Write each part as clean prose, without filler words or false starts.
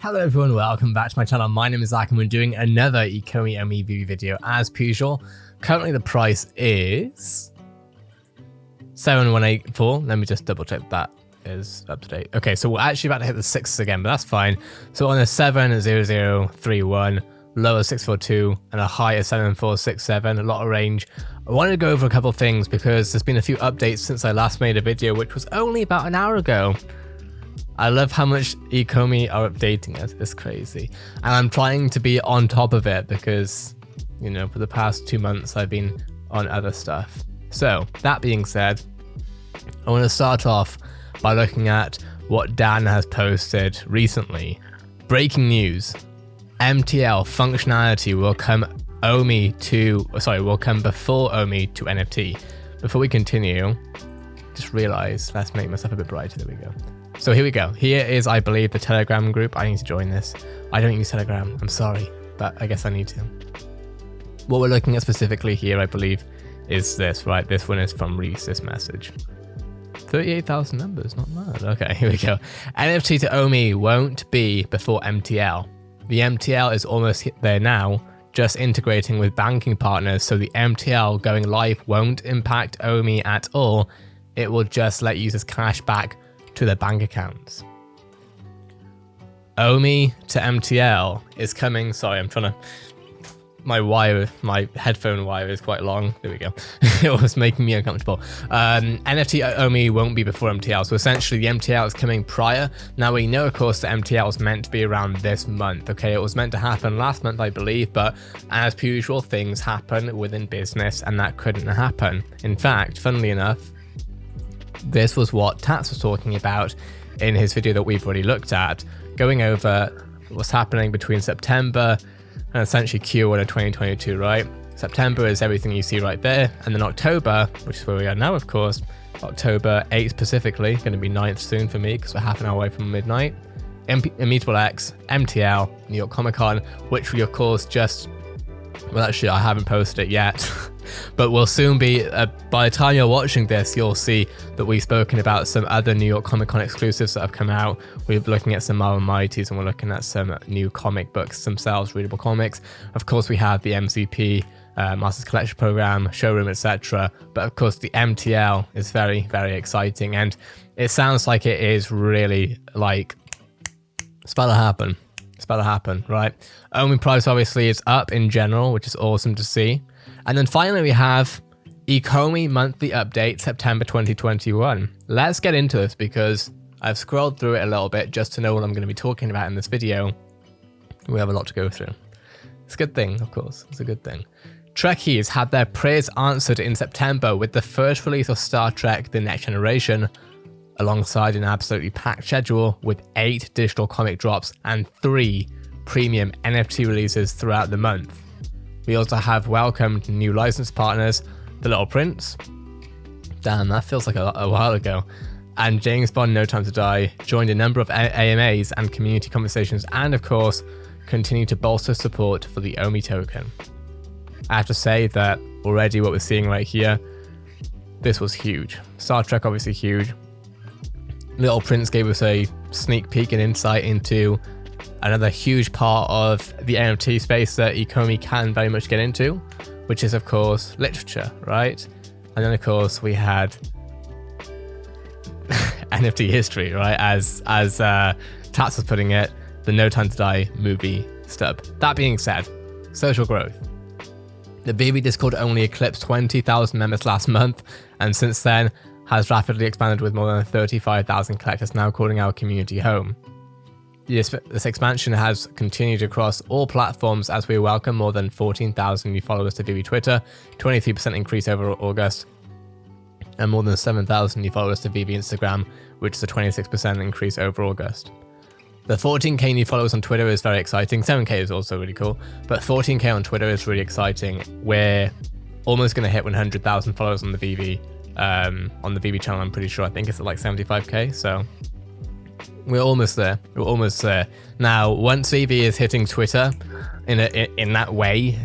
Hello everyone, welcome back to my channel. My name is Zach and we're doing another Ecomi Omi VeVe video as per usual. Currently the price is 7184. Let me just double check that is up to date. Okay, so we're actually about to hit the sixes again, but that's fine. So on a 70031, lower 642 and a high of 7467, a lot of range. I wanted to go over a couple of things because there's been a few updates since I last made a video, which was only about an hour ago. I love how much Ecomi are updating us. It's crazy. And I'm trying to be on top of it because, you know, for the past 2 months I've been on other stuff. So that being said, I want to start off by looking at what Dan has posted recently. Breaking news. MTL functionality will come before Omi to NFT. Before we continue, just realize, let's make myself a bit brighter. There we go. So here we go. Here is, I believe, the Telegram group. I need to join this. I don't use Telegram. I'm sorry, but I guess I need to. What we're looking at specifically here, I believe, is this, right? This one is from Rhys, this message. 38,000 numbers, not bad. Okay, here we go. NFT to Omi won't be before MTL. The MTL is almost there now, just integrating with banking partners, so the MTL going live won't impact Omi at all. It will just let users cash back to their bank accounts. Omi to MTL is coming. Sorry, I'm trying to. My headphone wire is quite long. There we go. It was making me uncomfortable. NFT Omi won't be before MTL. So essentially the MTL is coming prior. Now we know, of course, the MTL was meant to be around this month. Okay, it was meant to happen last month, I believe, but as per usual, things happen within business and that couldn't happen. In fact, funnily enough, this was what Tats was talking about in his video that we've already looked at, going over what's happening between September and essentially Q1 of 2022, right? September is everything you see right there, and then October, which is where we are now, of course, October 8th specifically, going to be 9th soon for me because we're half an hour away from midnight. Immutable X, MTL, New York Comic Con, which we of course just, well actually I haven't posted it yet, but we'll soon be, by the time you're watching this, you'll see that we've spoken about some other New York Comic Con exclusives that have come out. We're looking at some Marvel Mighties and we're looking at some new comic books themselves, readable comics. Of course, we have the MCP, Masters Collection Program, showroom, etc. But of course, the MTL is very, very exciting. And it sounds like it is really like, it's about to happen. It's about to happen, right? Omi price obviously is up in general, which is awesome to see. And then finally we have Ecomi monthly update September 2021. Let's get into this because I've scrolled through it a little bit just to know what I'm going to be talking about in this video. We have a lot to go through. It's a good thing, of course. It's a good thing. Trekkies had their prayers answered in September with the first release of Star Trek The Next Generation, alongside an absolutely packed schedule with 8 digital comic drops and 3 premium NFT releases throughout the month. We also have welcomed new license partners, The Little Prince, damn that feels like a while ago, and James Bond No Time to Die, joined a number of AMAs and community conversations, and of course continue to bolster support for the Omi token. I have to say that already what we're seeing right here, this was huge. Star Trek obviously huge. Little Prince gave us a sneak peek and insight into another huge part of the NFT space that Ecomi can very much get into, which is of course literature, right? And then of course we had NFT history, right? As Tats was putting it, the No Time to Die movie stub. That being said, social growth. The VeVe Discord only eclipsed 20,000 members last month, and since then has rapidly expanded with more than 35,000 collectors now calling our community home. This expansion has continued across all platforms as we welcome more than 14,000 new followers to VeVe Twitter, 23% increase over August, and more than 7,000 new followers to VeVe Instagram, which is a 26% increase over August. The 14k new followers on Twitter is very exciting. 7k is also really cool, but 14k on Twitter is really exciting. We're almost going to hit 100,000 followers on the VeVe channel, I'm pretty sure. I think it's at like 75k, so we're almost there. We're almost there. Now, once VeVe is hitting Twitter in that way,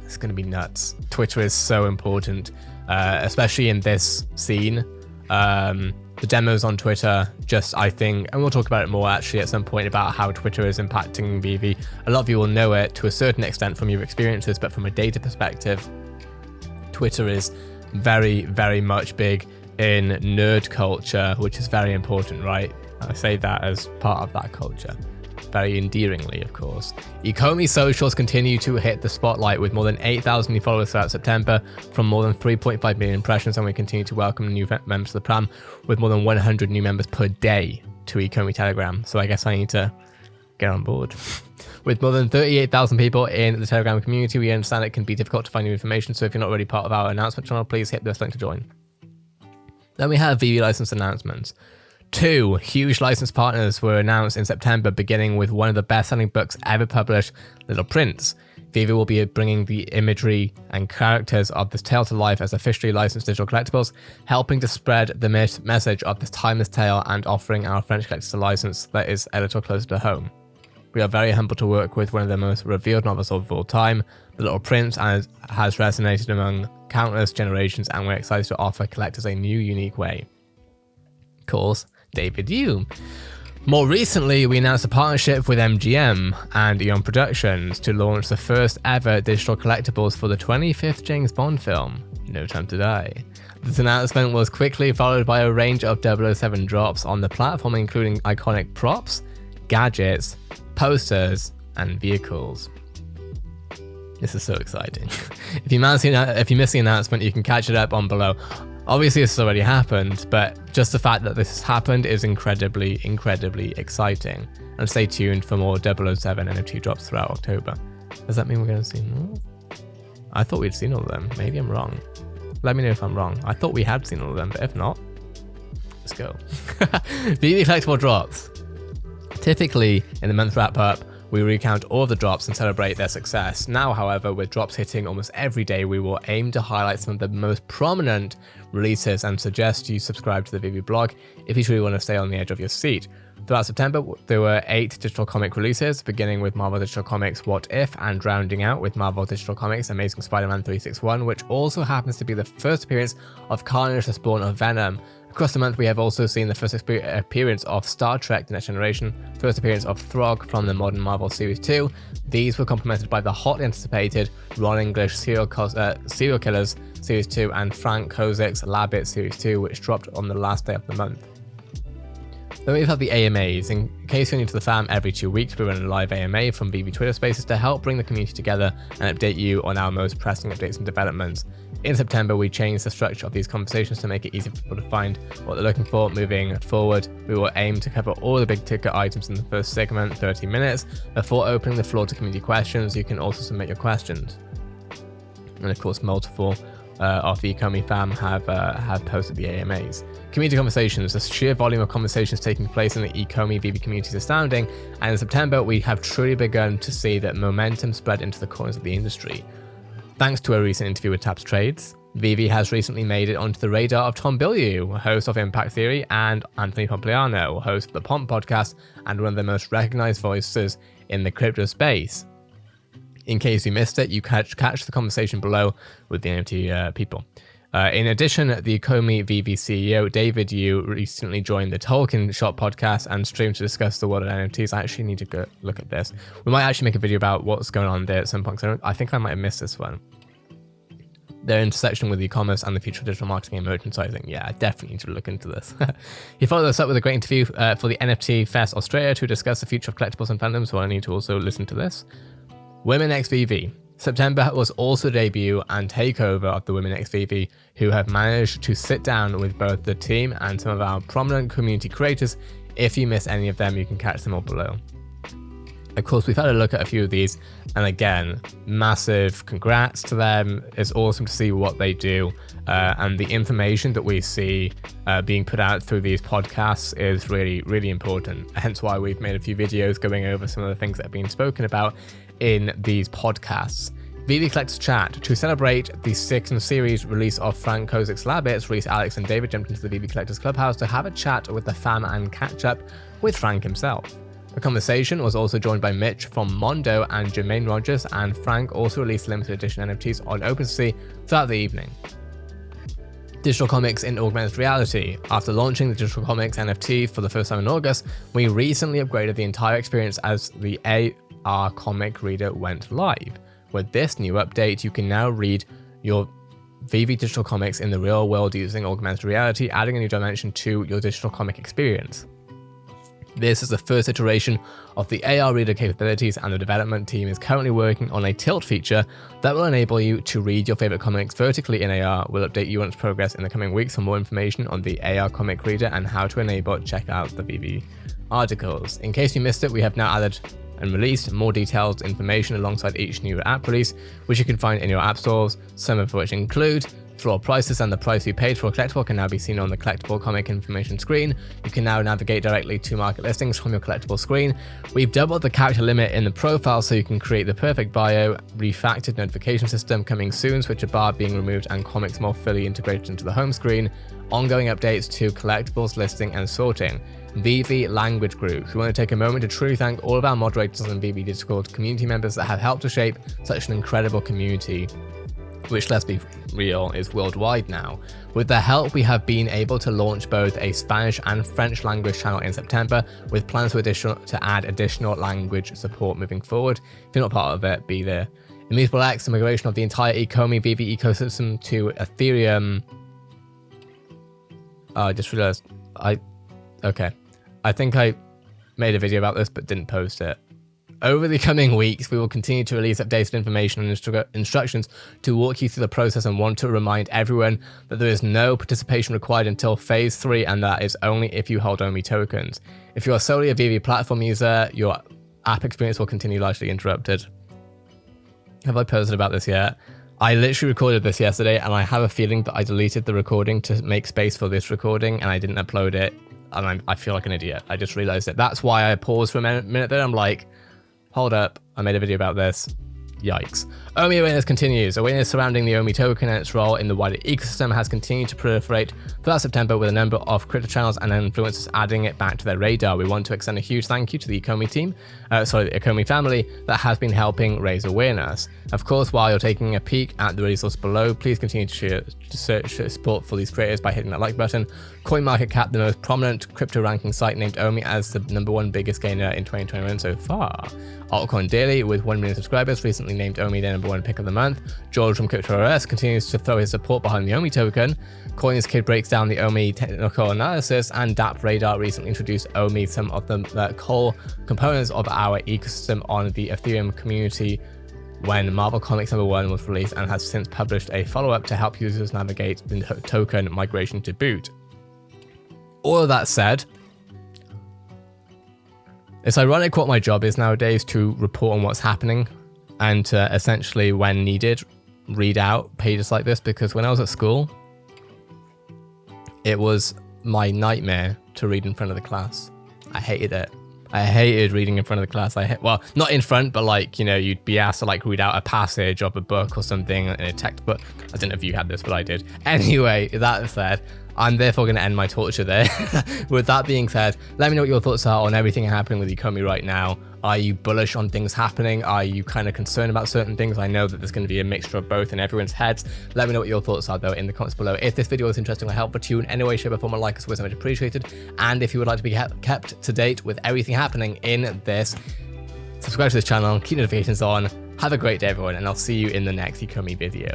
it's going to be nuts. Twitter is so important, especially in this scene. the demos on Twitter, just I think, and we'll talk about it more actually at some point about how Twitter is impacting VeVe. A lot of you will know it to a certain extent from your experiences, but from a data perspective, Twitter is very, very much big in nerd culture, which is very important, right? I say that as part of that culture. Very endearingly, of course. Ecomi socials continue to hit the spotlight with more than 8,000 new followers throughout September from more than 3.5 million impressions, and we continue to welcome new members to the pram with more than 100 new members per day to Ecomi Telegram. So I guess I need to get on board. With more than 38,000 people in the Telegram community, we understand it can be difficult to find new information, so if you're not already part of our announcement channel, please hit this link to join. Then we have VeVe license announcements. 2 huge license partners were announced in September, beginning with one of the best-selling books ever published, Little Prince. VeVe will be bringing the imagery and characters of this tale to life as officially licensed digital collectibles, helping to spread the message of this timeless tale and offering our French collectors a license that is a little closer to home. We are very humbled to work with one of the most revered novels of all time, The Little Prince, and has resonated among countless generations, and we're excited to offer collectors a new, unique way. Of course, David Yu. More recently, we announced a partnership with MGM and Eon Productions to launch the first ever digital collectibles for the 25th James Bond film, No Time to Die. This announcement was quickly followed by a range of 007 drops on the platform, including iconic props, gadgets, posters, and vehicles. This is so exciting. If you missed the announcement, you can catch it up on below. Obviously, this has already happened, but just the fact that this has happened is incredibly, incredibly exciting. And stay tuned for more 007 NFT drops throughout October. Does that mean we're going to see more? I thought we'd seen all of them. Maybe I'm wrong. Let me know if I'm wrong. I thought we had seen all of them, but if not, let's go. VeVe collectible drops. Typically, in the month wrap-up, we recount all of the drops and celebrate their success. Now, however, with drops hitting almost every day, we will aim to highlight some of the most prominent releases and suggest you subscribe to the VeVe blog if you truly want to stay on the edge of your seat. Throughout September, there were 8 digital comic releases, beginning with Marvel Digital Comics What If and rounding out with Marvel Digital Comics Amazing Spider-Man 361, which also happens to be the first appearance of Carnage, the Spawn of Venom. Across the month, we have also seen the first appearance of Star Trek The Next Generation, first appearance of Throg from the Modern Marvel Series 2. These were complemented by the hotly anticipated Ron English Serial Killers Series 2 and Frank Kozik's Labbit Series 2, which dropped on the last day of the month. Then we've had the AMAs. In case you're new to the fam, every 2 weeks we run a live AMA from VeVe Twitter Spaces to help bring the community together and update you on our most pressing updates and developments. In September, we changed the structure of these conversations to make it easy for people to find what they're looking for. Moving forward, we will aim to cover all the big ticket items in the first segment, 30 minutes. Before opening the floor to community questions, you can also submit your questions. And of course, multiple of the Ecomi fam have posted the AMAs. Community conversations. The sheer volume of conversations taking place in the Ecomi VeVe community is astounding, and in September we have truly begun to see that momentum spread into the corners of the industry. Thanks to a recent interview with Taps Trades, VeVe has recently made it onto the radar of Tom Bilyeu, host of Impact Theory, and Anthony Pompliano, host of the Pomp podcast and one of the most recognized voices in the crypto space. In case you missed it, you catch the conversation below with the NFT people. In addition, the Ecomi VeVe CEO David Yu recently joined the Tolkien Shop podcast and streamed to discuss the world of NFTs. I actually need to go look at this. We might actually make a video about what's going on there at some point. I think I might have missed this one. Their intersection with e-commerce and the future of digital marketing and merchandising. Yeah, I definitely need to look into this. He followed us up with a great interview for the NFT Fest Australia to discuss the future of collectibles and fandoms, so I need to also listen to this. Women x VeVe. September was also the debut and takeover of the Women x VeVe, who have managed to sit down with both the team and some of our prominent community creators. If you miss any of them, you can catch them all below. Of course, we've had a look at a few of these, and again, massive congrats to them. It's awesome to see what they do, and the information that we see being put out through these podcasts is really, really important. Hence why we've made a few videos going over some of the things that have been spoken about in these podcasts. VeVe Collectors Chat. To celebrate the 6th series release of Frank Kozik's Labbits, Rhys, Alex and David jumped into the VeVe Collectors Clubhouse to have a chat with the fam and catch up with Frank himself. The conversation was also joined by Mitch from Mondo and Jermaine Rogers, and Frank also released limited edition NFTs on OpenSea throughout the evening. Digital comics in augmented reality. After launching the digital comics NFT for the first time in August, we recently upgraded the entire experience as the AR comic reader went live. With this new update, you can now read your VeVe digital comics in the real world using augmented reality, adding a new dimension to your digital comic experience. This is the first iteration of the AR reader capabilities, and the development team is currently working on a tilt feature that will enable you to read your favorite comics vertically in AR. We'll update you on its progress in the coming weeks. For more information on the AR comic reader and how to enable it, check out the VeVe articles. In case you missed it, we have now added and released more detailed information alongside each new app release, which you can find in your app stores, some of which include floor prices, and the price you paid for a collectible can now be seen on the collectible comic information screen. You can now navigate directly to market listings from your collectible screen. We've doubled the character limit in the profile so you can create the perfect bio, refactored notification system coming soon, switcher bar being removed, and comics more fully integrated into the home screen. Ongoing updates to collectibles listing and sorting. VeVe language groups. We want to take a moment to truly thank all of our moderators and VeVe Discord community members that have helped to shape such an incredible community, which, let's be real, is worldwide now. With their help, we have been able to launch both a Spanish and French language channel in September, with plans to add additional language support moving forward. If you're not part of it, be there. Immutable X, the migration of the entire Ecomi VeVe ecosystem to Ethereum. I just realized, okay. I think I made a video about this, but didn't post it. Over the coming weeks, we will continue to release updated information and instructions to walk you through the process, and want to remind everyone that there is no participation required until phase 3, and that is only if you hold Omi tokens. If you are solely a VeVe platform user, your app experience will continue largely interrupted. Have I posted about this yet? I literally recorded this yesterday, and I have a feeling that I deleted the recording to make space for this recording, and I didn't upload it, and I feel like an idiot. I just realized it. That's why I paused for a minute there. I'm like, hold up, I made a video about this. Yikes. Omi awareness continues. Awareness surrounding the Omi token and its role in the wider ecosystem has continued to proliferate throughout September, with a number of crypto channels and influencers adding it back to their radar. We want to extend a huge thank you to the Ecomi team, the Ecomi family, that has been helping raise awareness. Of course, while you're taking a peek at the resource below, please continue to search support for these creators by hitting that like button. CoinMarketCap, the most prominent crypto ranking site, named Omi as the #1 biggest gainer in 2021 so far. Altcoin Daily, with 1 million subscribers, recently named Omi their #1 pick of the month. George from CryptoRS continues to throw his support behind the Omi token. Coins Kid breaks down the Omi technical analysis, and DApp Radar recently introduced Omi, some of the core components of our ecosystem, on the Ethereum community when Marvel Comics #1 was released, and has since published a follow-up to help users navigate the token migration to boot. All of that said, it's ironic what my job is nowadays, to report on what's happening and to essentially, when needed, read out pages like this, because when I was at school, it was my nightmare to read in front of the class. I hated it. I hated reading in front of the class. Well, not in front, but like, you know, you'd be asked to like read out a passage of a book or something in a textbook. I don't know if you had this, but I did. Anyway, that said, I'm therefore going to end my torture there. With that being said, let me know what your thoughts are on everything happening with Ecomi right now. Are you bullish on things happening? Are you kind of concerned about certain things? I know that there's going to be a mixture of both in everyone's heads. Let me know what your thoughts are, though, in the comments below. If this video was interesting or helpful to you in any way, shape, or form, a like is always much appreciated. And if you would like to be kept to date with everything happening in this, subscribe to this channel, keep notifications on. Have a great day, everyone, and I'll see you in the next Ecomi video.